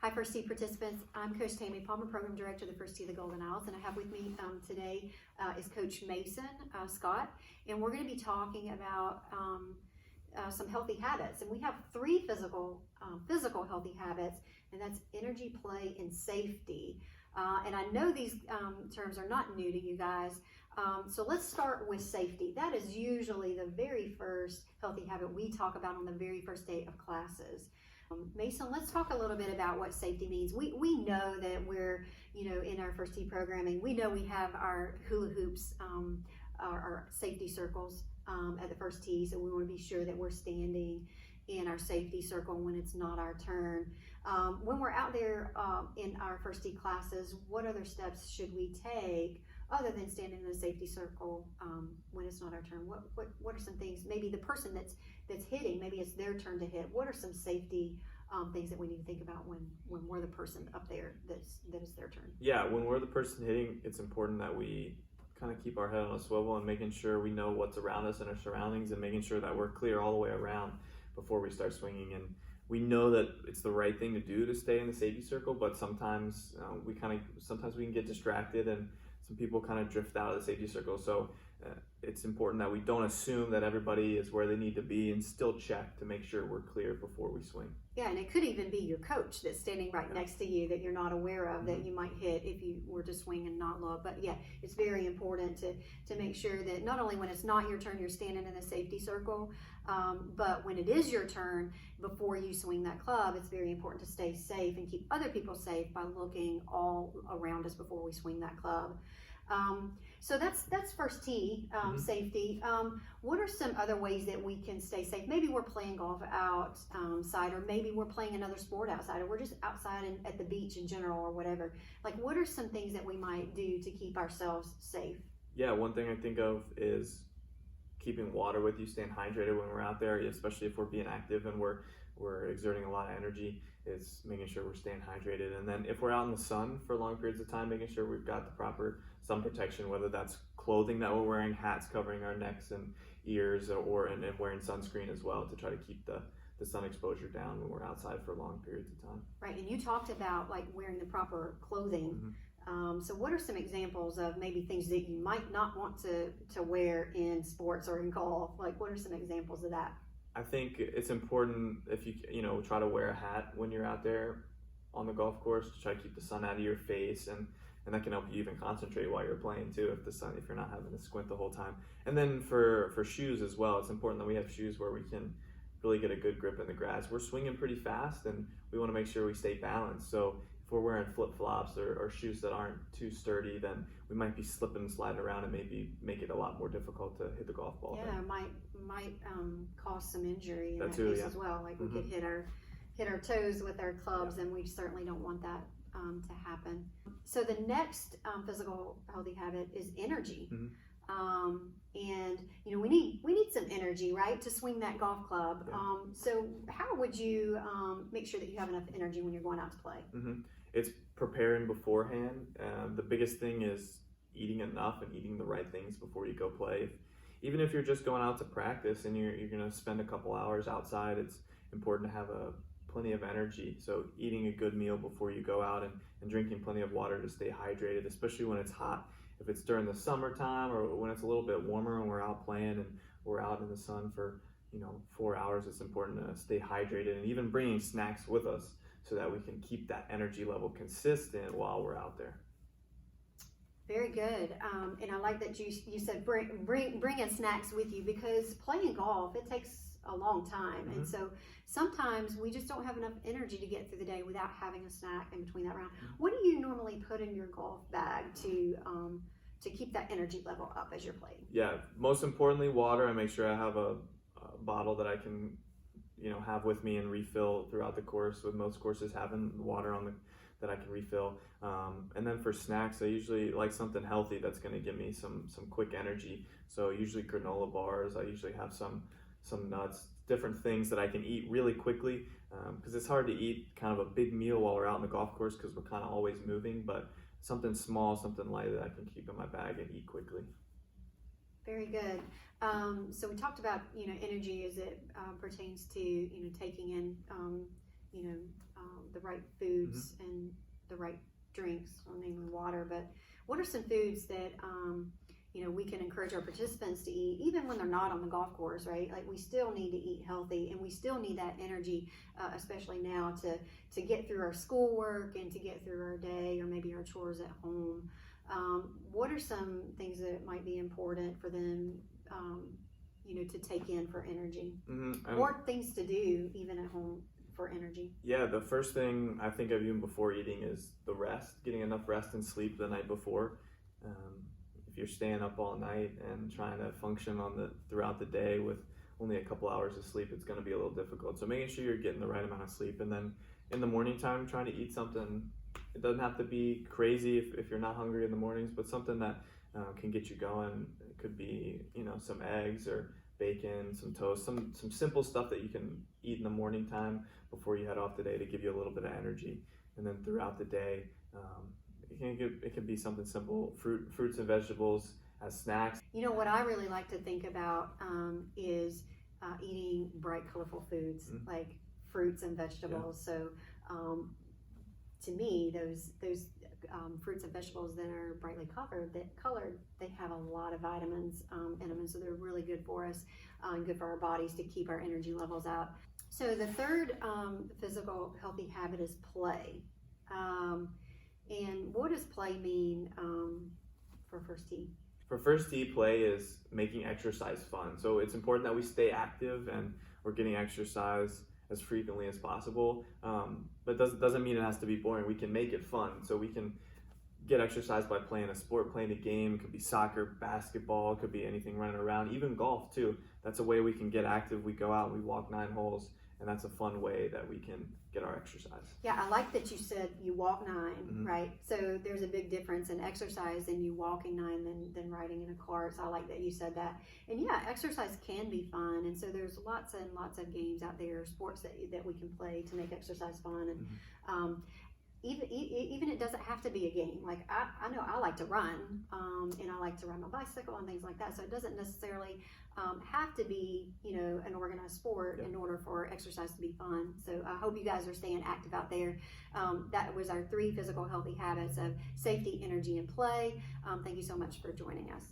Hi, First Tee participants. I'm Coach Tammy, Program Director of the First Tee of the Golden Isles, and I have with me today is Coach Mason, Scott, and we're going to be talking about some healthy habits. And we have three physical healthy habits, and that's energy, play, and safety. And I know these terms are not new to you guys, so let's start with safety. That is usually the very first healthy habit we talk about on the very first day of classes. Mason, let's talk a little bit about what safety means. We know that we're, in our First Tee programming, we know we have our hula hoops, our safety circles at the First Tee, so we want to be sure that we're standing in our safety circle when it's not our turn. When we're out there in our First Tee classes, what other steps should we take other than standing in the safety circle when it's not our turn? What are some things, maybe the person that's hitting, maybe it's their turn to hit, what are some safety things that we need to think about when we're the person up there that is their turn? Yeah, when we're the person hitting, it's important that we kind of keep our head on a swivel and making sure we know what's around us and our surroundings, and making sure that we're clear all the way around before we start swinging. And we know that it's the right thing to do to stay in the safety circle, but sometimes we can get distracted, and some people kind of drift out of the safety circle. So it's important that we don't assume that everybody is where they need to be, and still check to make sure we're clear before we swing. Yeah, and it could even be your coach that's standing right next to you that you're not aware of, that you might hit if you were to swing and not look. But yeah, it's very important to make sure that not only when it's not your turn, you're standing in the safety circle, but when it is your turn, before you swing that club, it's very important to stay safe and keep other people safe by looking all around us before we swing that club. So that's First Tee safety. What are some other ways that we can stay safe? Maybe we're playing golf outside, or maybe we're playing another sport outside, or we're just outside at the beach in general, or whatever. Like, what are some things that we might do to keep ourselves safe? Yeah, one thing I think of is keeping water with you, staying hydrated when we're out there, especially if we're being active and we're exerting a lot of energy. It's making sure we're staying hydrated. And then if we're out in the sun for long periods of time, making sure we've got the proper sun protection, whether that's clothing that we're wearing, hats covering our necks and ears, and wearing sunscreen as well, to try to keep the sun exposure down when we're outside for long periods of time. Right, and you talked about like wearing the proper clothing. So what are some examples of maybe things that you might not want to wear in sports or in golf? Like, what are some examples of that? I think it's important, if you try to wear a hat when you're out there on the golf course, to try to keep the sun out of your face, and that can help you even concentrate while you're playing too, if you're not having to squint the whole time. And then for shoes as well, it's important that we have shoes where we can really get a good grip in the grass. We're swinging pretty fast, and we want to make sure we stay balanced. So if we're wearing flip-flops or shoes that aren't too sturdy, then we might be slipping and sliding around and maybe make it a lot more difficult to hit the golf ball. Yeah, it might cause some injury in that too, case yeah. as well. Like we could hit our toes with our clubs, and we certainly don't want that to happen. So the next physical healthy habit is energy. And we need some energy, right, to swing that golf club. Yeah. So how would you make sure that you have enough energy when you're going out to play? It's preparing beforehand. The biggest thing is eating enough and eating the right things before you go play. Even if you're just going out to practice and you're going to spend a couple hours outside, it's important to have plenty of energy. So eating a good meal before you go out, and drinking plenty of water to stay hydrated, especially when it's hot. If it's during the summertime, or when it's a little bit warmer and we're out playing and we're out in the sun for 4 hours, it's important to stay hydrated, and even bringing snacks with us so that we can keep that energy level consistent while we're out there. Very good. And I like that you said bring in snacks with you, because playing golf, it takes a long time. And so sometimes we just don't have enough energy to get through the day without having a snack in between that round. What do you normally put in your golf bag to keep that energy level up as you're playing? Yeah, most importantly, water. I make sure I have a bottle that I can have with me and refill throughout the course, with most courses having water that I can refill. And then for snacks, I usually like something healthy that's going to give me some quick energy. So usually granola bars. I usually have some nuts, different things that I can eat really quickly, because it's hard to eat kind of a big meal while we're out on the golf course, because we're kind of always moving. But something small, something light that I can keep in my bag and eat quickly. Very good. So we talked about energy as it pertains to taking in the right foods and the right drinks, namely water. But what are some foods that we can encourage our participants to eat, even when they're not on the golf course, right? Like, we still need to eat healthy, and we still need that energy, especially now, to get through our schoolwork and to get through our day, or maybe our chores at home. What are some things that might be important for them, to take in for energy, or things to do even at home for energy? Yeah, the first thing I think of even before eating is the rest, getting enough rest and sleep the night before. If you're staying up all night and trying to function throughout the day with only a couple hours of sleep, it's going to be a little difficult. So making sure you're getting the right amount of sleep, and then in the morning time, trying to eat something. It doesn't have to be crazy if you're not hungry in the mornings, but something that can get you going. It could be some eggs or bacon, some toast, some simple stuff that you can eat in the morning time before you head off the day to give you a little bit of energy. And then throughout the day, it can be something simple, fruits and vegetables as snacks. What I really like to think about is eating bright, colorful foods, like fruits and vegetables. Yeah. So to me, those fruits and vegetables that are brightly colored, they have a lot of vitamins in them, and so they're really good for us and good for our bodies to keep our energy levels up. So the third physical healthy habit is play. And what does play mean for First Tee? For First Tee, play is making exercise fun. So it's important that we stay active and we're getting exercise as frequently as possible. But doesn't mean it has to be boring. We can make it fun. So we can get exercise by playing a sport, playing a game. It could be soccer, basketball, it could be anything running around, even golf too. That's a way we can get active. We go out and we walk 9 holes, and that's a fun way that we can get our exercise. Yeah, I like that you said you walk 9, right? So there's a big difference in exercise and you walking 9 than riding in a car. So I like that you said that. And yeah, exercise can be fun. And so there's lots and lots of games out there, sports that we can play to make exercise fun. And even it doesn't have to be a game. Like I know I like to run, and I like to ride my bicycle and things like that. So it doesn't necessarily have to be, an organized sport in order for exercise to be fun. So I hope you guys are staying active out there. That was our 3 physical healthy habits of safety, energy, and play. Thank you so much for joining us.